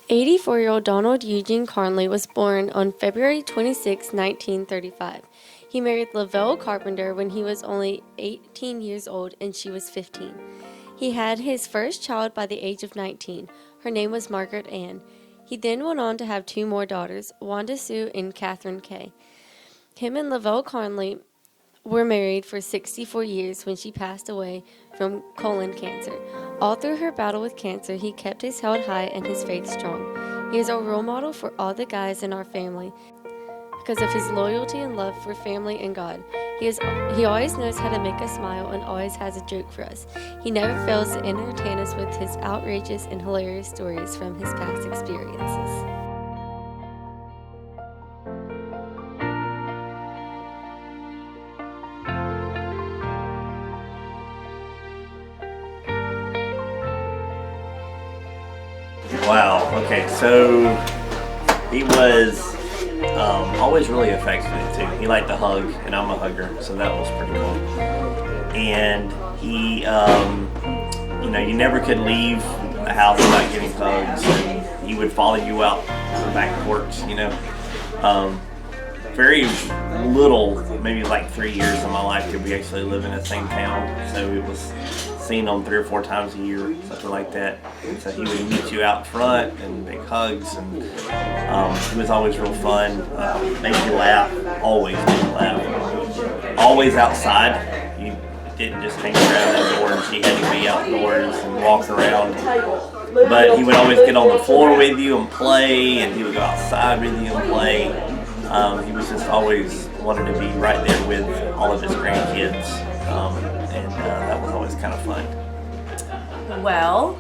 84-year-old Donald Eugene Carnley was born on February 26, 1935. He married Lavelle Carpenter when he was only 18 years old and she was 15. He had his first child by the age of 19. Her name was Margaret Ann. He then went on to have two more daughters, Wanda Sue and Catherine Kay. Him and Lavelle Carnley were married for 64 years when she passed away from colon cancer. All through her battle with cancer, he kept his head high and his faith strong. He is a role model for all the guys in our family because of his loyalty and love for family and God. He always knows how to make us smile and always has a joke for us. He never fails to entertain us with his outrageous and hilarious stories from his past experiences. Wow, okay, so he was always really affectionate too. He liked to hug, and I'm a hugger, so that was pretty cool. And he, you never could leave the house without getting hugs. And he would follow you out to the back porch, Very little, maybe like 3 years of my life did we actually live in the same town, so it was seen on 3 or 4 times a year, something like that. So he would meet you out front and big hugs, and he was always real fun, made you laugh, always made you laugh. Always outside, you didn't just hang around indoors, he had to be outdoors and walk around. But he would always get on the floor with you and play, and he would go outside with you and play. He was just always wanted to be right there with all of his grandkids, and that was always kind of fun. Well,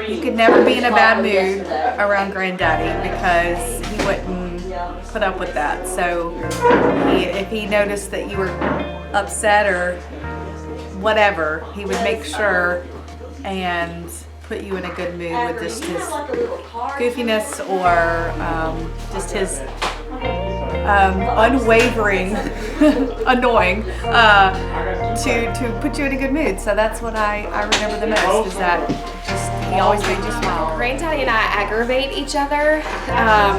you could never be in a bad mood around Granddaddy because he wouldn't put up with that. So if he noticed that you were upset or whatever, he would make sure and put you in a good mood with just his goofiness or just his unwavering annoying to put you in a good mood. So that's what I remember the most, is that just he always made you smile. Granddaddy and I aggravate each other.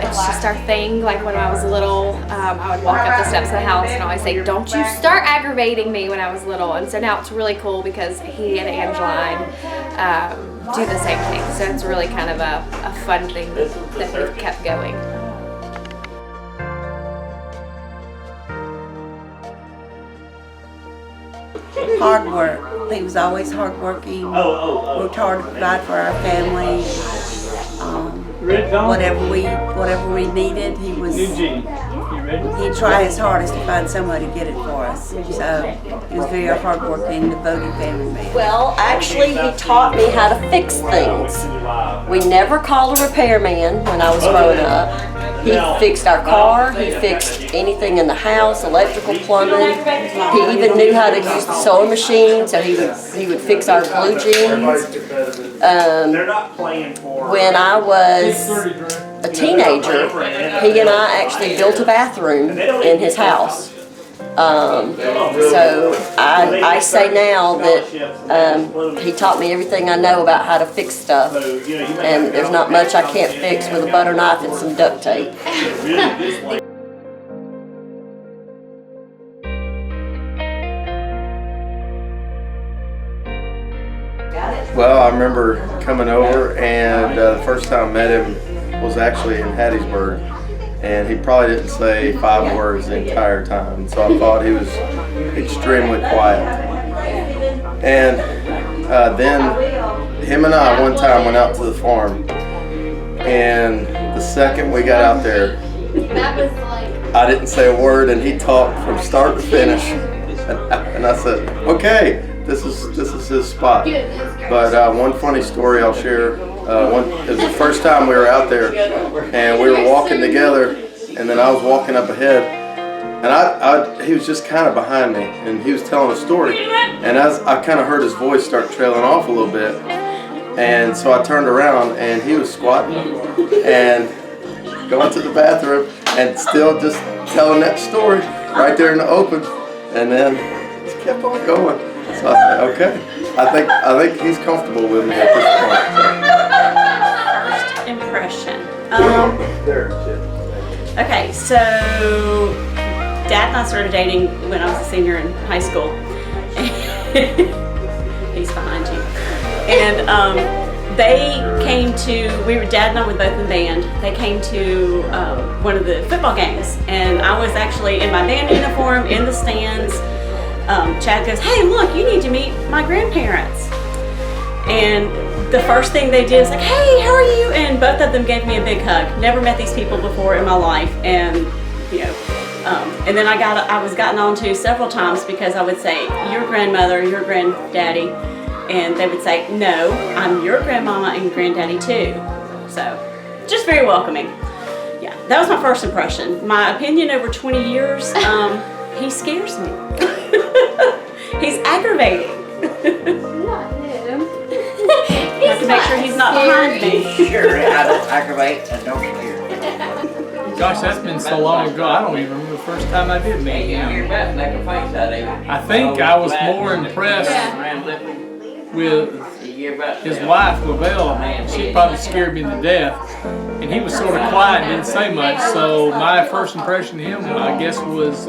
It's just our thing. Like when I was little, I would walk up the steps of the house and always say, "Don't you start aggravating me," when I was little. And so now it's really cool because he and Angeline do the same thing. So it's really kind of a fun thing that we've kept going. Hard work. He was always hardworking. Worked hard to provide for our family. Whatever we needed, he'd try his hardest to find somebody to get it for us. So he was very hardworking, devoted family man. Well, actually, he taught me how to fix things. We never called a repairman when I was growing up. He fixed our car, he fixed anything in the house, electrical, plumbing. He even knew how to use the sewing machine, so he would fix our blue jeans. When I was a teenager, he and I actually built a bathroom in his house. So I say now that he taught me everything I know about how to fix stuff, and there's not much I can't fix with a butter knife and some duct tape. Well, I remember coming over, and the first time I met him was actually in Hattiesburg. And he probably didn't say 5 words the entire time, so I thought he was extremely quiet. And then him and I one time went out to the farm, and the second we got out there, I didn't say a word, and he talked from start to finish. And I said, "Okay, this is his spot." But one funny story I'll share. It was the first time we were out there, and we were walking together, and then I was walking up ahead, and he was just kind of behind me, and he was telling a story, and as I kind of heard his voice start trailing off a little bit, and so I turned around, and he was squatting and going to the bathroom and still just telling that story right there in the open, and then just kept on going. So I said, okay, I think he's comfortable with me at this point. So. Okay, so Dad and I started dating when I was a senior in high school. He's behind you. And they came to, Dad and I were both in band. They came to one of the football games, and I was actually in my band uniform in the stands. Chad goes, "Hey, look, you need to meet my grandparents." And the first thing they did is like, "Hey, how are you?" And both of them gave me a big hug. Never met these people before in my life, and and then I was gotten on to several times because I would say, "Your grandmother, your granddaddy," and they would say, "No, I'm your grandmama and granddaddy too." So, just very welcoming. Yeah, that was my first impression. My opinion over 20 years, he scares me. He's aggravating. Not him. I have to make sure he's not behind me. Sure, I don't aggravate and don't scare. Gosh, that's been so long ago, I don't even remember the first time I did meet him. I think I was more impressed with his wife, Lavelle. She probably scared me to death. And he was sort of quiet and didn't say much, so my first impression of him, I guess, was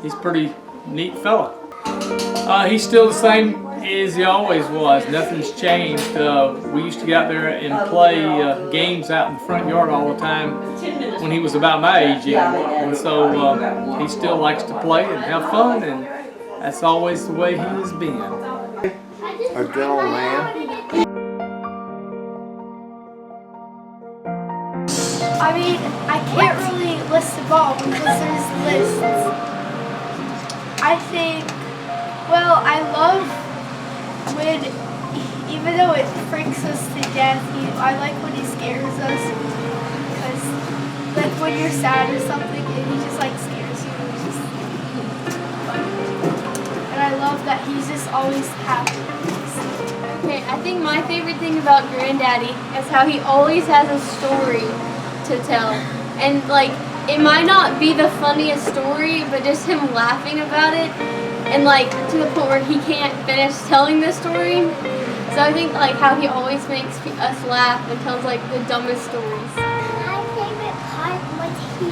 he's a pretty neat fella. He's still the same as he always was. Nothing's changed. We used to get out there and play games out in the front yard all the time when he was about my age, and so he still likes to play and have fun, and that's always the way he has been. A gentleman. I mean, I can't really list them all because there's lists. I think, well, I love when, even though it freaks us to death, I like when he scares us, because like when you're sad or something and he just like scares you. It's just and I love that he's just always happy. Okay, I think my favorite thing about Granddaddy is how he always has a story to tell. And like, it might not be the funniest story, but just him laughing about it, and like to the point where he can't finish telling the story. So I think like how he always makes us laugh and tells like the dumbest stories. My favorite part was he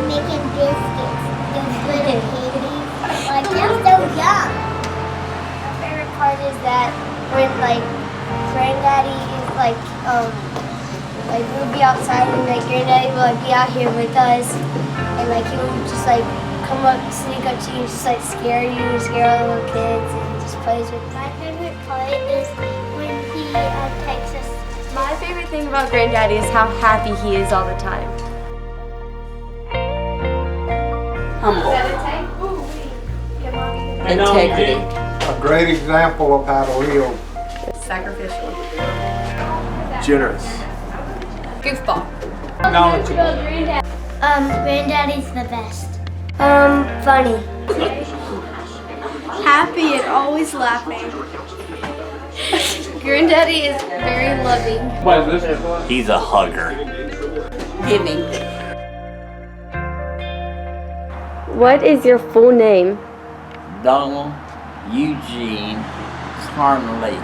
making biscuits, those little babies. Like, they're so young. My favorite part is that when like Granddaddy is like we'll be outside and like Granddaddy will like be out here with us, and like he will just like come up, sneak up to you, and just like scare you, scare all the little kids, and just plays with you. My favorite part is when he takes us. My favorite thing about Granddaddy is how happy he is all the time. Humble. Integrity. A great example of how to live. Sacrificial. Generous. Goofball. Knowledgeable. Granddaddy's the best. Funny. Happy and always laughing. Granddaddy is very loving. What is this? He's a hugger. Giving. What is your full name? Donald Eugene Carnley.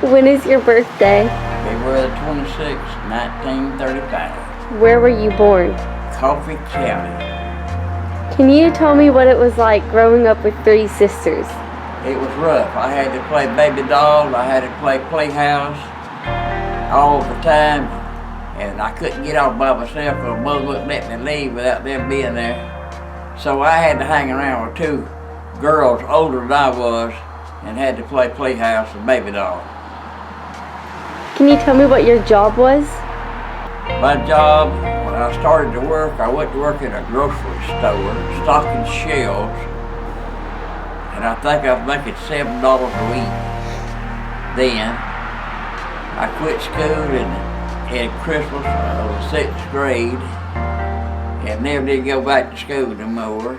When is your birthday? February 26, 1935. Where were you born? Coffee County. Can you tell me what it was like growing up with three sisters? It was rough. I had to play baby doll. I had to play playhouse all the time. And I couldn't get off by myself because Mother wouldn't let me leave without them being there. So I had to hang around with two girls older than I was and had to play playhouse and baby doll. Can you tell me what your job was? My job, when I started to work, I went to work in a grocery store, stocking shelves, and I think I was making $7 a week. Then, I quit school in Christmas of the 6th grade, and never did go back to school no more.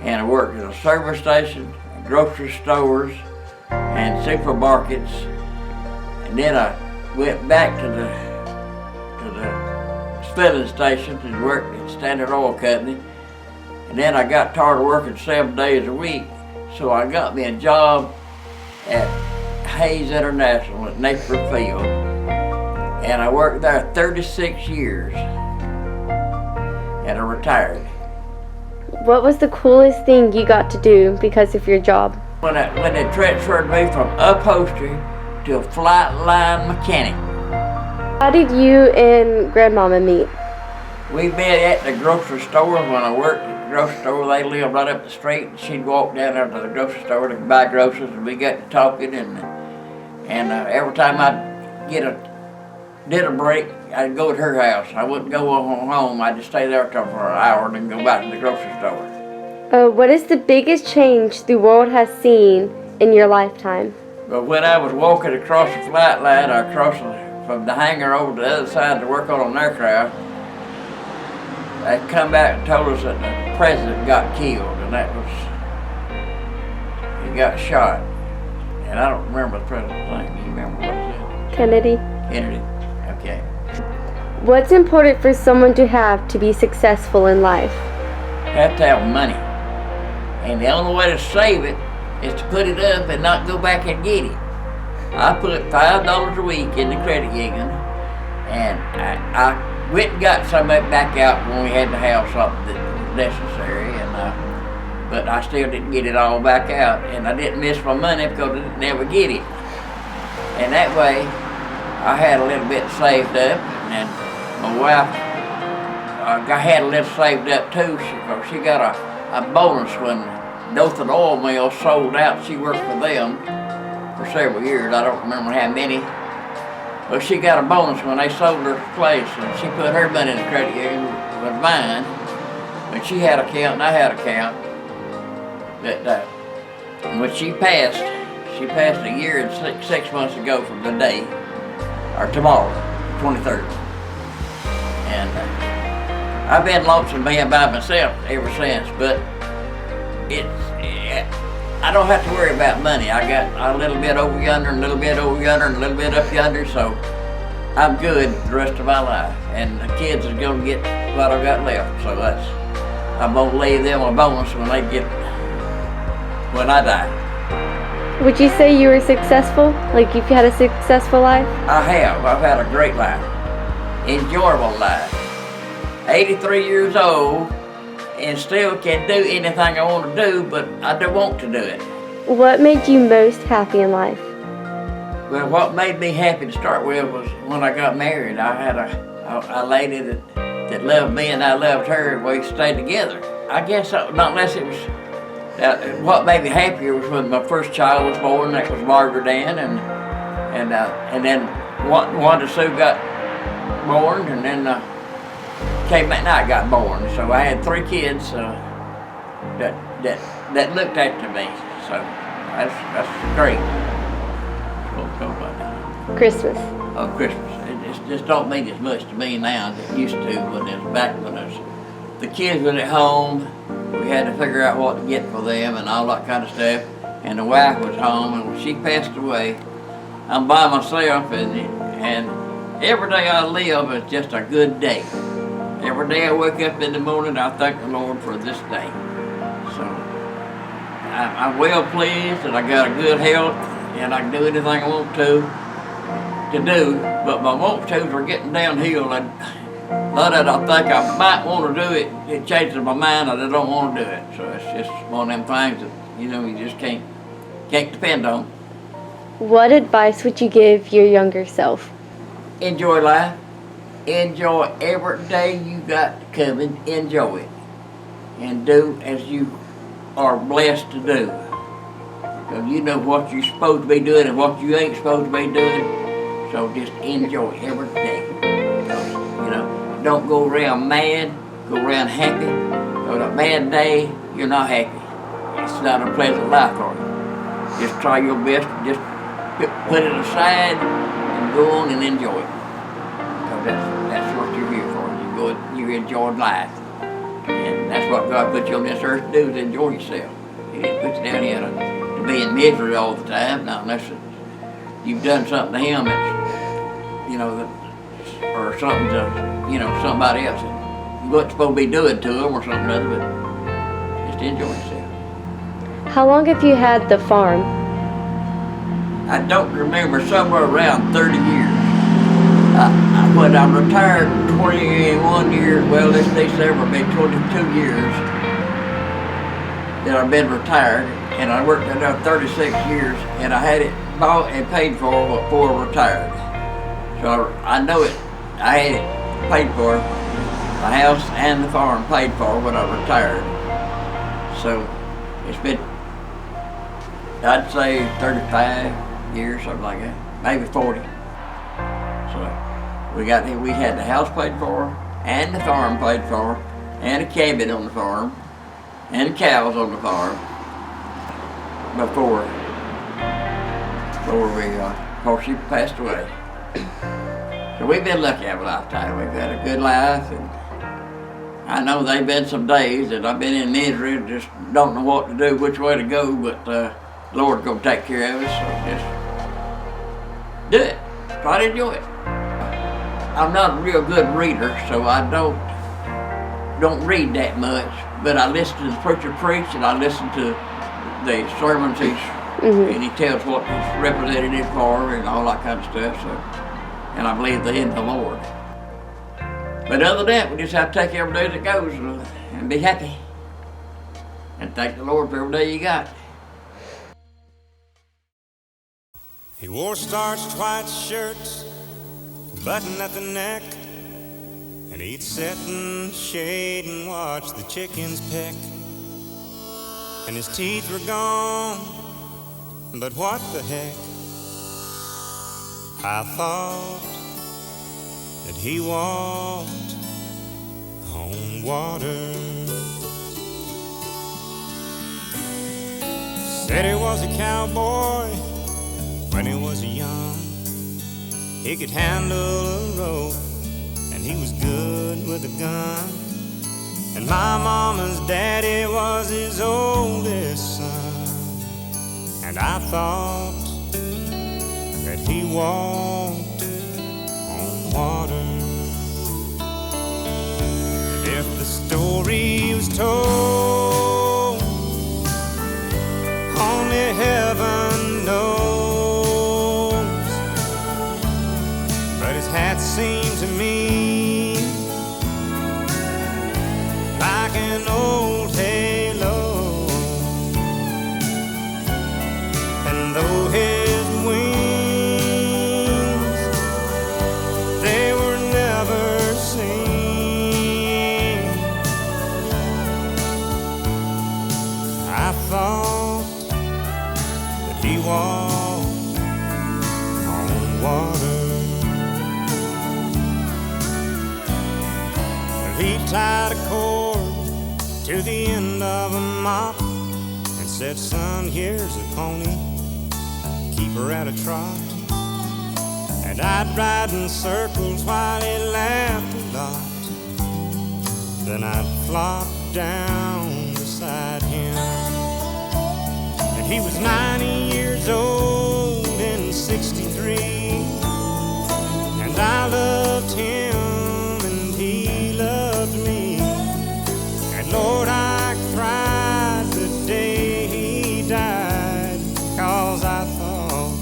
And I worked at a service station, grocery stores, and supermarkets. And then I went back to the filling station and worked at Standard Oil Company. And then I got tired of working 7 days a week, so I got me a job at Hayes International at Naperville. and I worked there 36 years, and I retired. What was the coolest thing you got to do because of your job? When they transferred me from upholstery to a flight line mechanic. How did you and Grandmama meet? We met at the grocery store when I worked at the grocery store. They lived right up the street, and she'd walk down there to the grocery store to buy groceries, and we got to talking. And every time I'd get a dinner break, I'd go to her house. I wouldn't go home. I'd just stay there for an hour and then go back to the grocery store. What is the biggest change the world has seen in your lifetime? But when I was walking across the flight line, or from the hangar over to the other side to work on an aircraft, they come back and told us that the president got killed, and he got shot. And I don't remember the president's name. Do you remember what it was? Kennedy. Kennedy. Okay. What's important for someone to have to be successful in life? Have to have money. And the only way to save it is to put it up and not go back and get it. I put $5 a week in the credit union, and I went and got some of it back out when we had to have something that was necessary, but I still didn't get it all back out, and I didn't miss my money because I didn't never get it. And that way, I had a little bit saved up, and my wife, I had a little saved up too, because she got a bonus when Dothan Oil Mill sold out. She worked for them for several years. I don't remember how many. But she got a bonus when they sold her place, and she put her money in the credit union with mine. But she had an account and I had an account. But when she passed a year and 6 months ago from today, or tomorrow, 23rd. And I've been lonesome being by myself ever since, but I don't have to worry about money. I got a little bit over yonder, and a little bit over yonder, and a little bit up yonder, so I'm good the rest of my life. And the kids are gonna get what I've got left, so I'm gonna leave them a bonus when I die. Would you say you were successful? Like you've had a successful life? I have. I've had a great life. Enjoyable life. 83 years old, and still can do anything I want to do, but I don't want to do it. What made you most happy in life? Well, what made me happy to start with was when I got married. I had a lady that loved me and I loved her, and we stayed together. I guess not unless it was, what made me happier was when my first child was born. That was Margaret Ann, and then Wanda Sue got born, and then came back and I got born. So I had 3 kids that looked after me. So that's great. Christmas. Oh, Christmas. It just don't mean as much to me now as it used to when it was back when the kids were at home. We had to figure out what to get for them and all that kind of stuff. And the wife was home, and when she passed away, I'm by myself, and every day I live is just a good day. Every day I wake up in the morning, I thank the Lord for this day. So I'm well pleased, and I got a good health, and I can do anything I want to do. But my want tos are getting downhill, and now that I think I might want to do it, it changes my mind, and I don't want to do it. So it's just one of them things that you just can't depend on. What advice would you give your younger self? Enjoy life. Enjoy every day you got coming. Enjoy it. And do as you are blessed to do. So you know what you're supposed to be doing and what you ain't supposed to be doing. So just enjoy every day. Don't go around mad, go around happy. On a bad day, you're not happy. It's not a pleasant life for you. Just try your best, just put it aside and go on and enjoy it. That's what you're here for. You enjoy life. And that's what God put you on this earth to do, is enjoy yourself. He didn't put you down here to be in misery all the time, not unless you've done something to Him that's, or something to, somebody else that you wasn't supposed to be doing to them or something other, but just enjoy yourself. How long have you had the farm? I don't remember, somewhere around 30 years. when I retired 21 years, well, this December will be 22 years that I've been retired, and I worked there 36 years, and I had it bought and paid for before I retired. So I know it. I had it paid for, the house and the farm paid for when I retired. So it's been, I'd say 35 years, something like that, maybe 40. So we had the house paid for, and the farm paid for, and a cabin on the farm, and cows on the farm before we, of course, she passed away. So we've been lucky in our lifetime. We've had a good life, and I know there've been some days that I've been in misery and just don't know what to do, which way to go, but the Lord's gonna take care of us, so just do it. Try to enjoy it. I'm not a real good reader, so I don't read that much, but I listen to the preacher preach, and I listen to the sermons and he tells what he's represented it for and all that kind of stuff, so, and I believe in the Lord. But other than that, we just have to take every day that goes and be happy. And thank the Lord for every day you got. He wore starched white shirts, button at the neck, and he'd sit in the shade and watch the chickens peck. And his teeth were gone, but what the heck? I thought that he walked on water. Said he was a cowboy when he was young. He could handle a rope, and he was good with a gun. And my mama's daddy was his oldest son. And I thought that he walked on water. And if the story was told, only heaven knows. But his hat seemed to me like an old halo. And though his wings, they were never seen, I thought that he walked on water. He tied a cord to the end of a mop and said, son, here's a pony, keep her at a trot. And I'd ride in circles while he laughed a lot. Then I'd flop down beside him. And he was 90 years old in 63, and I loved him and he loved me. And Lord, I cried the day he died, 'cause I thought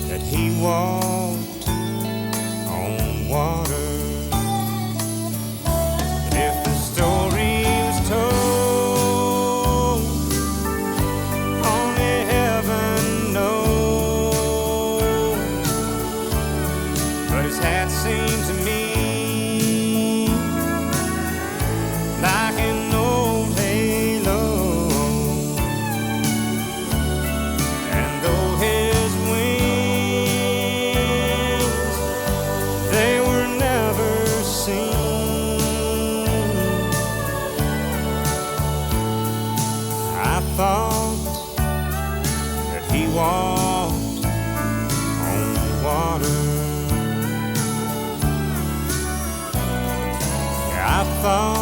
that he walked on water. And if the story was told, only heaven knows. But his hat seemed to me like an old halo. And though his wings, they were never seen, I thought that he walked on water. Yeah, I thought